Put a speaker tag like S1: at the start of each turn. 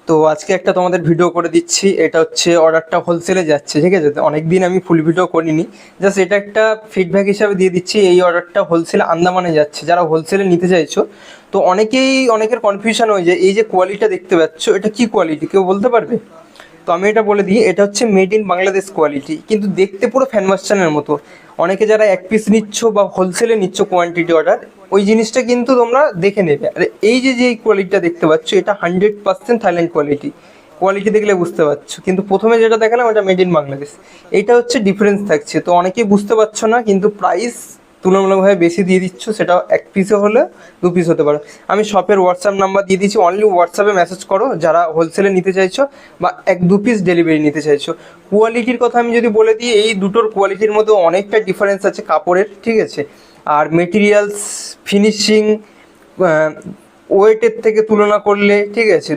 S1: তো আজকে একটা তোমাদের ভিডিও করে দিচ্ছি। এটা হচ্ছে অর্ডারটা হোলসেলে যাচ্ছে, ঠিক আছে? তো অনেকদিন আমি ফুল ভিডিও করিনি, জাস্ট এটা একটা ফিডব্যাক হিসাবে দিয়ে দিচ্ছি। এই অর্ডারটা হোলসেলে আন্দামানে যাচ্ছে, যারা হোলসেলে নিতে চাইছো। তো অনেকের কনফিউশন হয়ে যায়, এই যে কোয়ালিটিটা দেখতে পাচ্ছ এটা কি কোয়ালিটি, কেউ বলতে পারবে? তো আমি এটা বলে দিই, এটা হচ্ছে মেড ইন বাংলাদেশ কোয়ালিটি, কিন্তু দেখতে পুরো ফ্যানবাস্টানের মতো। অনেকে যারা এক পিস নিচ্ছ বা হোলসেলে নিচ্ছ কোয়ান্টিটি অর্ডার, ওই জিনিসটা কিন্তু তোমরা দেখে নেবে। আর এই যে কোয়ালিটিটা দেখতে পাচ্ছ, এটা 100% থাইল্যান্ড কোয়ালিটি। কোয়ালিটি দেখলে বুঝতে পারছো, কিন্তু প্রথমে যেটা দেখালাম ওটা মেড ইন বাংলাদেশ। এইটা হচ্ছে ডিফারেন্স থাকছে। তো অনেকেই বুঝতে পারছো না, কিন্তু প্রাইস তুলনামূলকভাবে বেশি দিয়ে দিচ্ছ। সেটা এক পিসে হলে দু পিস হতে পারে। আমি শপের হোয়াটসঅ্যাপ নাম্বার দিয়ে দিচ্ছি, অনলি হোয়াটসঅ্যাপে মেসেজ করো যারা হোলসেলে নিতে চাইছো বা এক দু পিস ডেলিভারি নিতে চাইছো। কোয়ালিটির কথা আমি যদি বলে দিই, এই দুটোর কোয়ালিটির মধ্যে অনেকটা ডিফারেন্স আছে কাপড়ের, ঠিক আছে? আর মেটেরিয়ালস, ফিনিশিং, ওয়েটের থেকে তুলনা করলে, ঠিক আছে,